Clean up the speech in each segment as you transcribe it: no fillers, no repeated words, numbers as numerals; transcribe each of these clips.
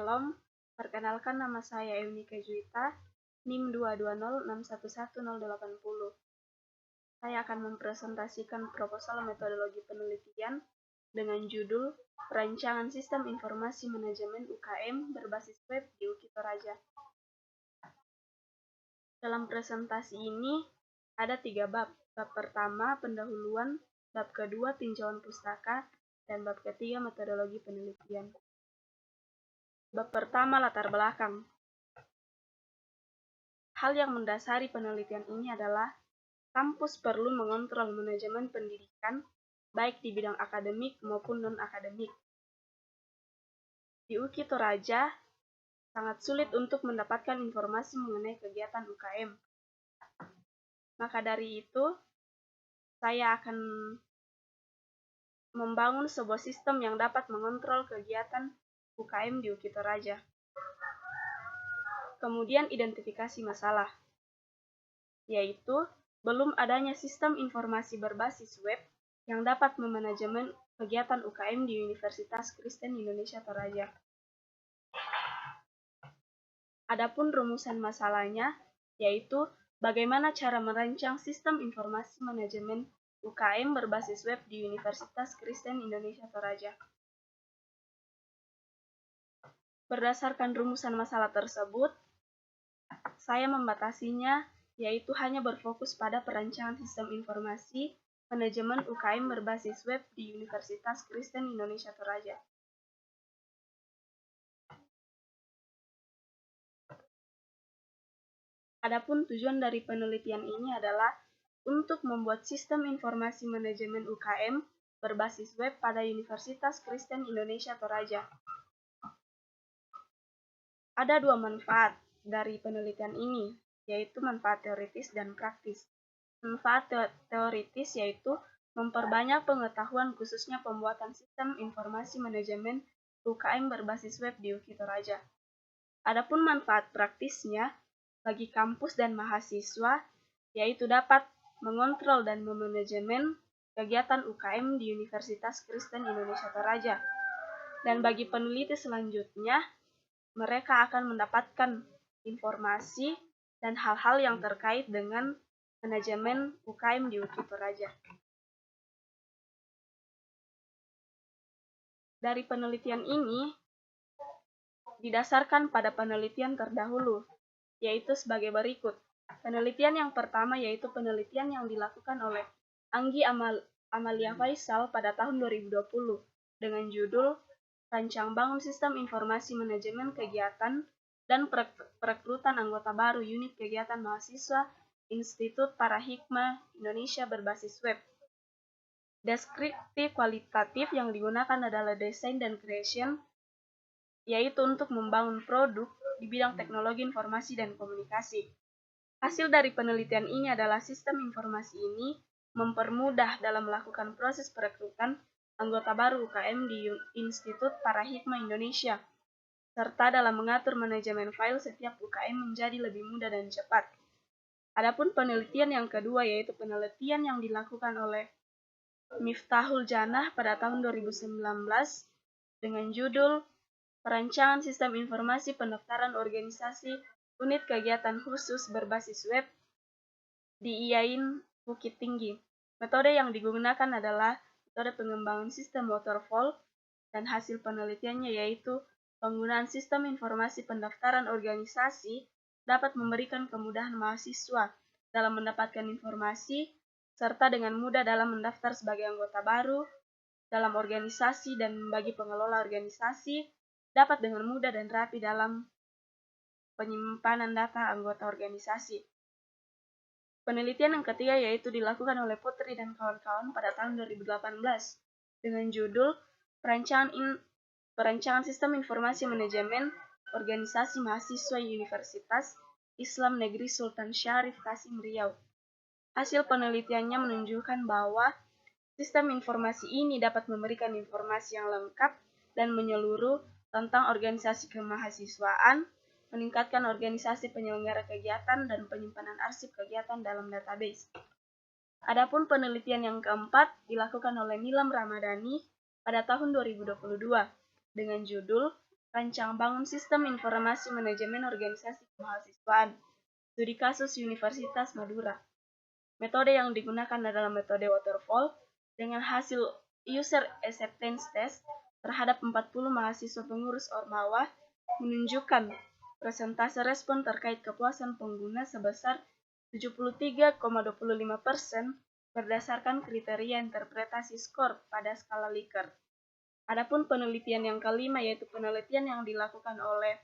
Shalom, perkenalkan nama saya Eunika Juwita, NIM 220611080. Saya akan mempresentasikan proposal metodologi penelitian dengan judul Perancangan Sistem Informasi Manajemen UKM berbasis web di UKI Toraja. Dalam presentasi ini ada 3 bab. Bab pertama, pendahuluan, bab kedua, tinjauan pustaka, dan bab ketiga, metodologi penelitian. Bab pertama, latar belakang. Hal yang mendasari penelitian ini adalah kampus perlu mengontrol manajemen pendidikan, baik di bidang akademik maupun non-akademik. Di UKI Toraja, sangat sulit untuk mendapatkan informasi mengenai kegiatan UKM. Maka dari itu, saya akan membangun sebuah sistem yang dapat mengontrol kegiatan UKM di UKI Toraja. Kemudian identifikasi masalah, yaitu belum adanya sistem informasi berbasis web yang dapat memanajemen kegiatan UKM di Universitas Kristen Indonesia Toraja. Adapun rumusan masalahnya, yaitu bagaimana cara merancang sistem informasi manajemen UKM berbasis web di Universitas Kristen Indonesia Toraja. Berdasarkan rumusan masalah tersebut, saya membatasinya, yaitu hanya berfokus pada perancangan sistem informasi manajemen UKM berbasis web di Universitas Kristen Indonesia Toraja. Adapun tujuan dari penelitian ini adalah untuk membuat sistem informasi manajemen UKM berbasis web pada Universitas Kristen Indonesia Toraja. Ada 2 manfaat dari penelitian ini, yaitu manfaat teoritis dan praktis. Manfaat teoritis yaitu memperbanyak pengetahuan khususnya pembuatan sistem informasi manajemen UKM berbasis web di UKI Toraja. Adapun manfaat praktisnya bagi kampus dan mahasiswa, yaitu dapat mengontrol dan memanajemen kegiatan UKM di Universitas Kristen Indonesia Toraja. Dan bagi peneliti selanjutnya, mereka akan mendapatkan informasi dan hal-hal yang terkait dengan manajemen UKM di UKI Toraja. Dari penelitian ini didasarkan pada penelitian terdahulu, yaitu sebagai berikut. Penelitian yang pertama yaitu penelitian yang dilakukan oleh Anggi Amalia Faisal pada tahun 2020 dengan judul Rancang Bangun Sistem Informasi Manajemen Kegiatan dan Perekrutan Anggota Baru Unit Kegiatan Mahasiswa Institut Parahikmah Indonesia berbasis web. Deskriptif kualitatif yang digunakan adalah desain dan creation, yaitu untuk membangun produk di bidang teknologi informasi dan komunikasi. Hasil dari penelitian ini adalah sistem informasi ini mempermudah dalam melakukan proses perekrutan anggota baru UKM di Institut Parahikmah Indonesia, serta dalam mengatur manajemen file setiap UKM menjadi lebih mudah dan cepat. Adapun penelitian yang kedua yaitu penelitian yang dilakukan oleh Miftahul Janah pada tahun 2019 dengan judul Perancangan Sistem Informasi Pendaftaran Organisasi Unit Kegiatan Khusus Berbasis Web di IAIN Bukit Tinggi. Metode yang digunakan adalah metode pengembangan sistem waterfall dan hasil penelitiannya yaitu penggunaan sistem informasi pendaftaran organisasi dapat memberikan kemudahan mahasiswa dalam mendapatkan informasi serta dengan mudah dalam mendaftar sebagai anggota baru dalam organisasi dan bagi pengelola organisasi dapat dengan mudah dan rapi dalam penyimpanan data anggota organisasi. Penelitian yang ketiga yaitu dilakukan oleh Putri dan kawan-kawan pada tahun 2018 dengan judul Perancangan Sistem Informasi Manajemen Organisasi Mahasiswa Universitas Islam Negeri Sultan Syarif Kasim Riau. Hasil penelitiannya menunjukkan bahwa sistem informasi ini dapat memberikan informasi yang lengkap dan menyeluruh tentang organisasi kemahasiswaan, meningkatkan organisasi penyelenggara kegiatan dan penyimpanan arsip kegiatan dalam database. Adapun penelitian yang keempat dilakukan oleh Nilam Ramadhani pada tahun 2022 dengan judul Rancang bangun sistem informasi manajemen organisasi kemahasiswaan. Studi kasus Universitas Madura. Metode yang digunakan adalah metode waterfall dengan hasil user acceptance test terhadap 40 mahasiswa pengurus Ormawa menunjukkan persentase respon terkait kepuasan pengguna sebesar 73,25% berdasarkan kriteria interpretasi skor pada skala Likert. Adapun penelitian yang kelima yaitu penelitian yang dilakukan oleh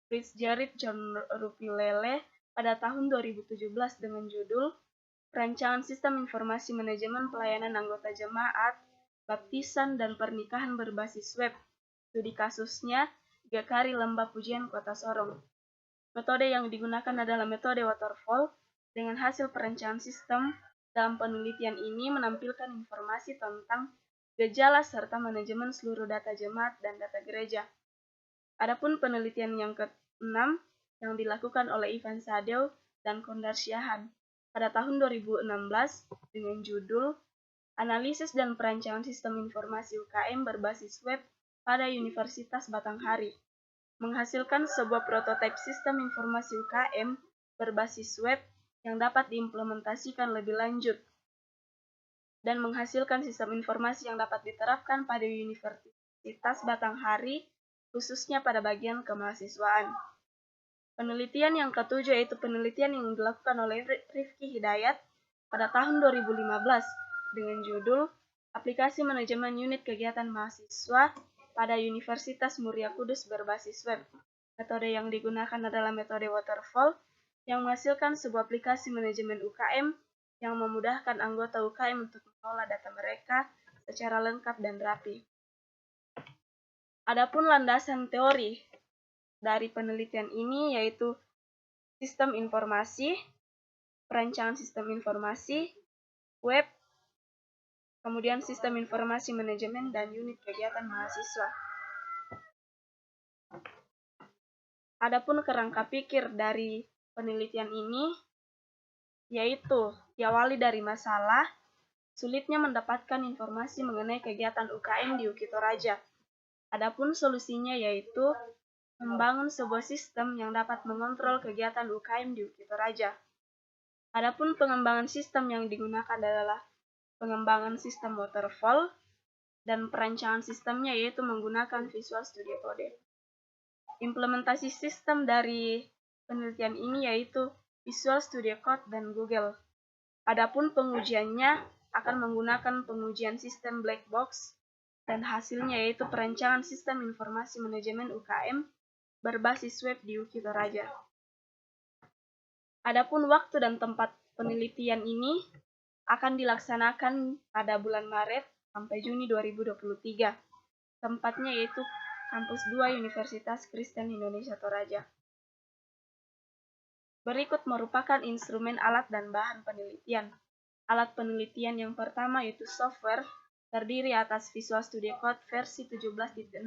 Fitzgerald John Rupilele pada tahun 2017 dengan judul Perancangan Sistem Informasi Manajemen Pelayanan Anggota Jemaat, Baptisan, dan Pernikahan berbasis web. Studi kasusnya Gakari Lembah Pujian Kota Sorong. Metode yang digunakan adalah metode waterfall dengan hasil perencanaan sistem. Dalam penelitian ini menampilkan informasi tentang gejala serta manajemen seluruh data jemaat dan data gereja. Adapun penelitian yang ke-6 yang dilakukan oleh Ivan Sadeu dan Kondar Syahan pada tahun 2016 dengan judul Analisis dan Perancangan Sistem Informasi UKM berbasis web pada Universitas Batanghari, menghasilkan sebuah prototipe sistem informasi UKM berbasis web yang dapat diimplementasikan lebih lanjut dan menghasilkan sistem informasi yang dapat diterapkan pada Universitas Batanghari, khususnya pada bagian kemahasiswaan. Penelitian yang ketujuh yaitu penelitian yang dilakukan oleh Rifki Hidayat pada tahun 2015 dengan judul Aplikasi Manajemen Unit Kegiatan Mahasiswa pada Universitas Muria Kudus berbasis web. Metode yang digunakan adalah metode waterfall yang menghasilkan sebuah aplikasi manajemen UKM yang memudahkan anggota UKM untuk mengelola data mereka secara lengkap dan rapi. Adapun landasan teori dari penelitian ini yaitu sistem informasi, perancangan sistem informasi, web, kemudian sistem informasi manajemen dan unit kegiatan mahasiswa. Adapun kerangka pikir dari penelitian ini yaitu diawali dari masalah, sulitnya mendapatkan informasi mengenai kegiatan UKM di UKI Toraja. Adapun solusinya yaitu membangun sebuah sistem yang dapat mengontrol kegiatan UKM di UKI Toraja. Adapun pengembangan sistem yang digunakan adalah pengembangan sistem waterfall dan perancangan sistemnya yaitu menggunakan Visual Studio Code. Implementasi sistem dari penelitian ini yaitu Visual Studio Code dan Google. Adapun pengujiannya akan menggunakan pengujian sistem black box dan hasilnya yaitu perancangan sistem informasi manajemen UKM berbasis web di UKI Toraja. Adapun waktu dan tempat penelitian ini akan dilaksanakan pada bulan Maret sampai Juni 2023. Tempatnya yaitu Kampus 2 Universitas Kristen Indonesia Toraja. Berikut merupakan instrumen alat dan bahan penelitian. Alat penelitian yang pertama yaitu software, terdiri atas Visual Studio Code versi 17.6.2,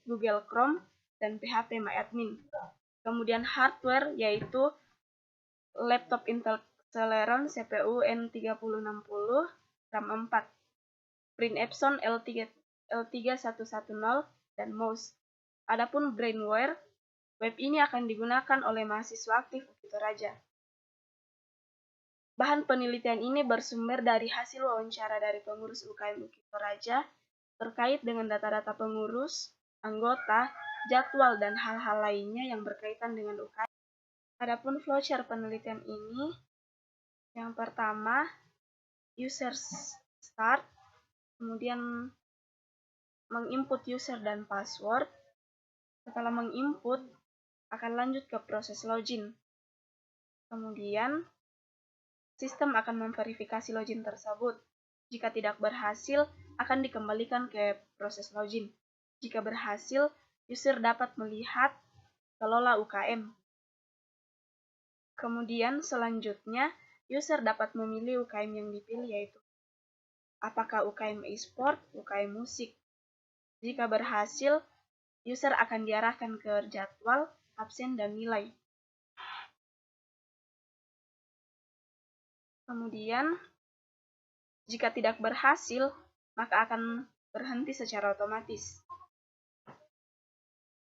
Google Chrome, dan PHP MyAdmin. Kemudian hardware yaitu laptop Intel Celeron CPU N3060 RAM 4, Print Epson L3110 dan mouse. Adapun brainware, web ini akan digunakan oleh mahasiswa aktif UKI Toraja. Bahan penelitian ini bersumber dari hasil wawancara dari pengurus UKM UKI Toraja terkait dengan data-data pengurus, anggota, jadwal, dan hal-hal lainnya yang berkaitan dengan UKM. Adapun flowchart penelitian ini, yang pertama, user start, kemudian menginput user dan password. Setelah menginput, akan lanjut ke proses login. Kemudian, sistem akan memverifikasi login tersebut. Jika tidak berhasil, akan dikembalikan ke proses login. Jika berhasil, user dapat melihat kelola UKM. Kemudian, selanjutnya, user dapat memilih UKM yang dipilih yaitu apakah UKM e-sport, UKM musik. Jika berhasil, user akan diarahkan ke jadwal, absen, dan nilai. Kemudian, jika tidak berhasil, maka akan berhenti secara otomatis.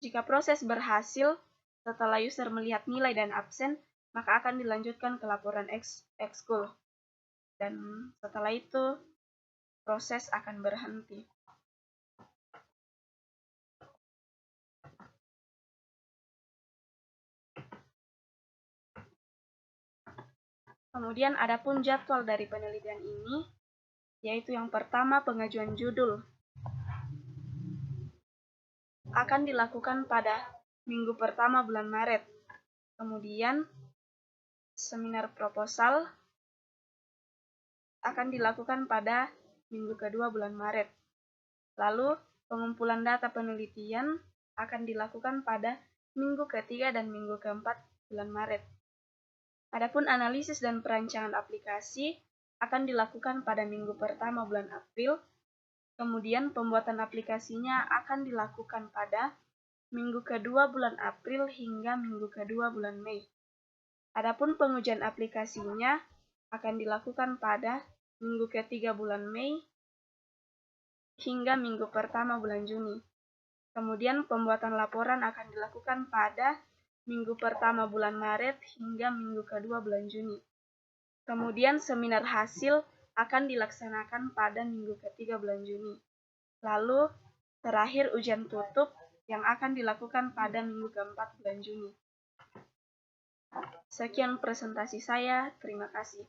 Jika proses berhasil, setelah user melihat nilai dan absen, maka akan dilanjutkan ke laporan ekskul. Dan setelah itu, proses akan berhenti. Kemudian adapun jadwal dari penelitian ini, yaitu yang pertama pengajuan judul. Akan dilakukan pada minggu pertama bulan Maret. Kemudian seminar proposal akan dilakukan pada minggu kedua bulan Maret. Lalu pengumpulan data penelitian akan dilakukan pada minggu ketiga dan minggu keempat bulan Maret. Adapun analisis dan perancangan aplikasi akan dilakukan pada minggu pertama bulan April, kemudian pembuatan aplikasinya akan dilakukan pada minggu kedua bulan April hingga minggu kedua bulan Mei. Adapun pengujian aplikasinya akan dilakukan pada minggu ketiga bulan Mei hingga minggu pertama bulan Juni. Kemudian pembuatan laporan akan dilakukan pada minggu pertama bulan Maret hingga minggu kedua bulan Juni. Kemudian seminar hasil akan dilaksanakan pada minggu ketiga bulan Juni. Lalu terakhir ujian tutup yang akan dilakukan pada minggu keempat bulan Juni. Sekian presentasi saya, terima kasih.